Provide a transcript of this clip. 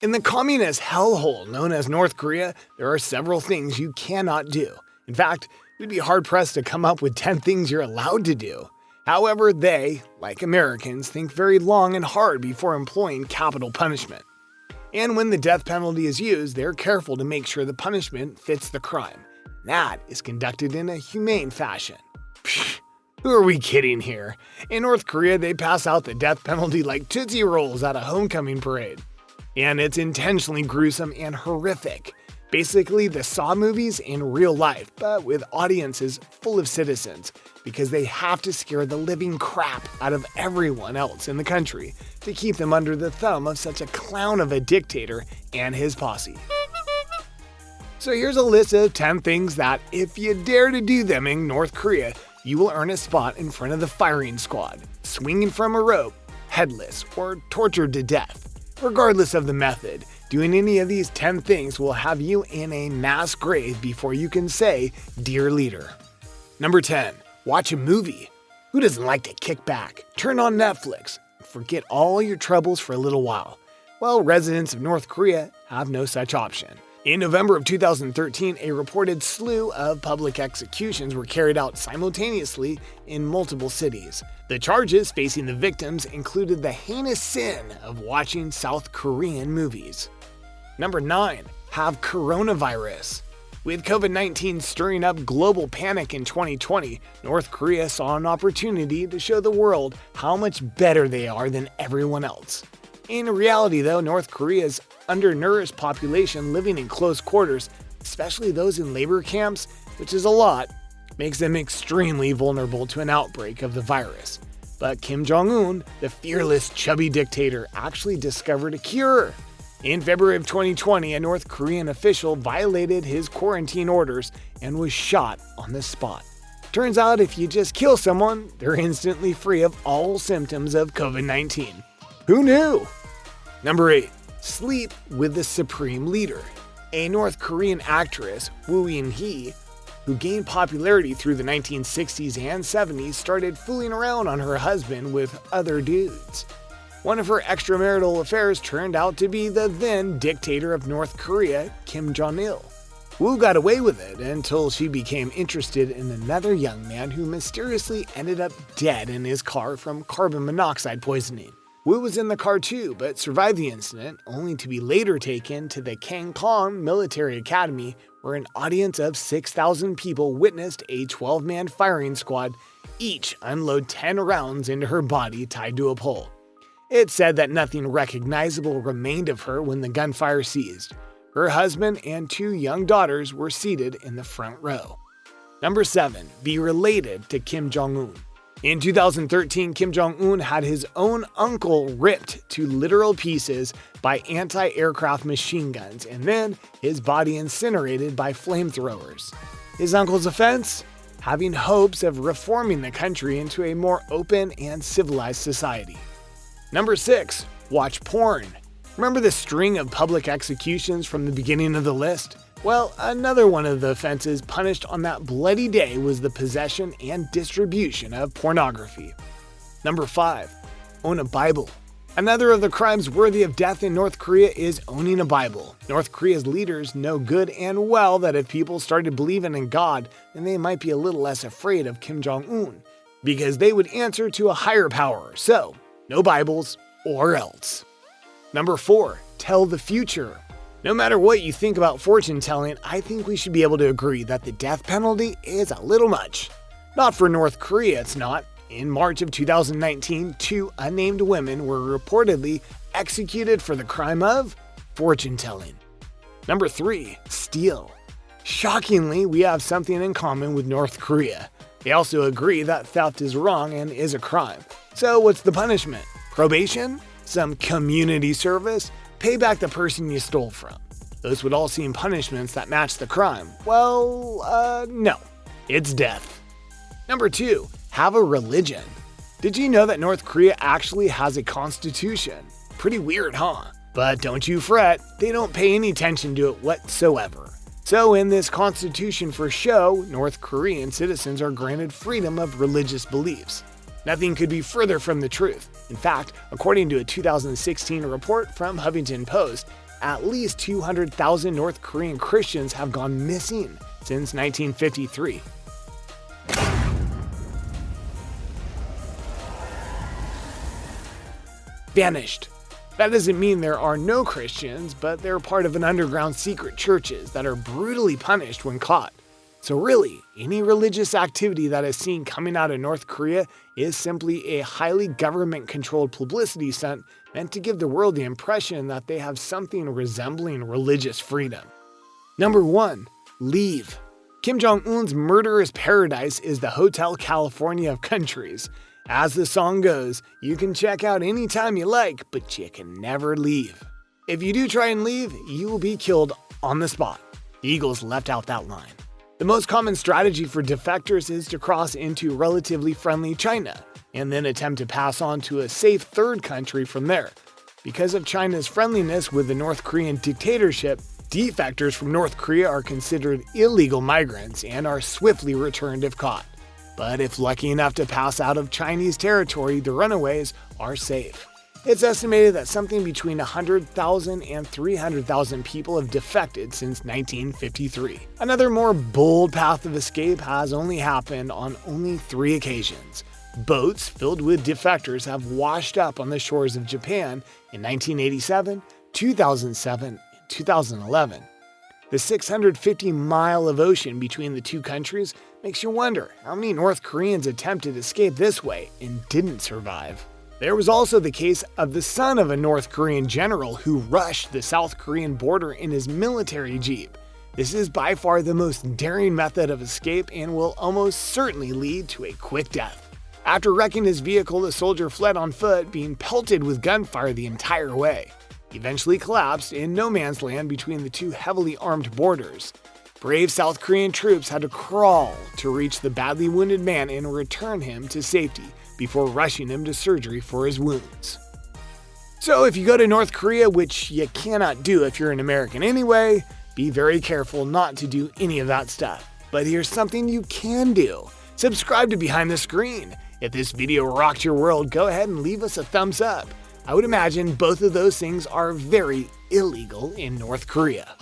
In the communist hellhole known as North Korea, there are several things you cannot do. In fact, you'd be hard-pressed to come up with 10 things you're allowed to do. However, they, like Americans, think very long and hard before employing capital punishment. And when the death penalty is used, they're careful to make sure the punishment fits the crime. That is conducted in a humane fashion. Psh, who are we kidding here? In North Korea, they pass out the death penalty like Tootsie Rolls at a homecoming parade. And it's intentionally gruesome and horrific. Basically, the Saw movies in real life, but with audiences full of citizens, because they have to scare the living crap out of everyone else in the country to keep them under the thumb of such a clown of a dictator and his posse. So here's a list of 10 things that, if you dare to do them in North Korea, you will earn a spot in front of the firing squad, swinging from a rope, headless, or tortured to death. Regardless of the method, doing any of these 10 things will have you in a mass grave before you can say, "Dear leader." Number 10. Watch a movie. Who doesn't like to kick back, turn on Netflix, and forget all your troubles for a little while? Well, residents of North Korea have no such option. In November of 2013, a reported slew of public executions were carried out simultaneously in multiple cities. The charges facing the victims included the heinous sin of watching South Korean movies. Number 9. Have coronavirus. With COVID-19 stirring up global panic in 2020, North Korea saw an opportunity to show the world how much better they are than everyone else. In reality, though, North Korea's undernourished population living in close quarters, especially those in labor camps, which is a lot, makes them extremely vulnerable to an outbreak of the virus. But Kim Jong-un, the fearless, chubby dictator, actually discovered a cure. In February of 2020, a North Korean official violated his quarantine orders and was shot on the spot. Turns out if you just kill someone, they're instantly free of all symptoms of COVID-19. Who knew? Number 8. Sleep with the supreme leader. A North Korean actress, Woo In-hee, who gained popularity through the 1960s and 70s, started fooling around on her husband with other dudes. One of her extramarital affairs turned out to be the then dictator of North Korea, Kim Jong-il. Woo got away with it until she became interested in another young man who mysteriously ended up dead in his car from carbon monoxide poisoning. Woo was in the car too, but survived the incident, only to be later taken to the Kangkong Military Academy, where an audience of 6,000 people witnessed a 12-man firing squad each unload 10 rounds into her body tied to a pole. It's said that nothing recognizable remained of her when the gunfire ceased. Her husband and 2 young daughters were seated in the front row. Number 7. Be related to Kim Jong-un. In 2013, Kim Jong-un had his own uncle ripped to literal pieces by anti-aircraft machine guns, and then his body incinerated by flamethrowers. His uncle's offense? Having hopes of reforming the country into a more open and civilized society. Number 6. Watch porn. Remember the string of public executions from the beginning of the list? Well, another one of the offenses punished on that bloody day was the possession and distribution of pornography. Number 5. Own a Bible. Another of the crimes worthy of death in North Korea is owning a Bible. North Korea's leaders know good and well that if people started believing in God, then they might be a little less afraid of Kim Jong-un, because they would answer to a higher power. So, no Bibles or else. Number 4. Tell the future. No matter what you think about fortune telling, I think we should be able to agree that the death penalty is a little much. Not for North Korea, it's not. In March of 2019, 2 unnamed women were reportedly executed for the crime of fortune telling. Number 3. Steal. Shockingly, we have something in common with North Korea. They also agree that theft is wrong and is a crime. So what's the punishment? Probation? Some community service? Pay back the person you stole from. Those would all seem punishments that match the crime. Well, no. It's death. Number 2. Have a religion. Did you know that North Korea actually has a constitution? Pretty weird, huh? But don't you fret, they don't pay any attention to it whatsoever. So in this constitution for show, North Korean citizens are granted freedom of religious beliefs. Nothing could be further from the truth. In fact, according to a 2016 report from Huffington Post, at least 200,000 North Korean Christians have gone missing since 1953. Vanished. That doesn't mean there are no Christians, but they're part of an underground secret churches that are brutally punished when caught. So really, any religious activity that is seen coming out of North Korea is simply a highly government-controlled publicity stunt meant to give the world the impression that they have something resembling religious freedom. Number 1. Leave. Kim Jong-un's murderous paradise is the Hotel California of countries. As the song goes, you can check out anytime you like, but you can never leave. If you do try and leave, you will be killed on the spot. The Eagles left out that line. The most common strategy for defectors is to cross into relatively friendly China, and then attempt to pass on to a safe third country from there. Because of China's friendliness with the North Korean dictatorship, defectors from North Korea are considered illegal migrants and are swiftly returned if caught. But if lucky enough to pass out of Chinese territory, the runaways are safe. It's estimated that something between 100,000 and 300,000 people have defected since 1953. Another more bold path of escape has only happened on only 3 occasions. Boats filled with defectors have washed up on the shores of Japan in 1987, 2007, and 2011. The 650-mile of ocean between the two countries makes you wonder how many North Koreans attempted to escape this way and didn't survive. There was also the case of the son of a North Korean general who rushed the South Korean border in his military jeep. This is by far the most daring method of escape and will almost certainly lead to a quick death. After wrecking his vehicle, the soldier fled on foot, being pelted with gunfire the entire way. He eventually collapsed in no man's land between the two heavily armed borders. Brave South Korean troops had to crawl to reach the badly wounded man and return him to safety before rushing him to surgery for his wounds. So if you go to North Korea, which you cannot do if you're an American anyway, be very careful not to do any of that stuff. But here's something you can do. Subscribe to Behind the Screen. If this video rocked your world, go ahead and leave us a thumbs up. I would imagine both of those things are very illegal in North Korea.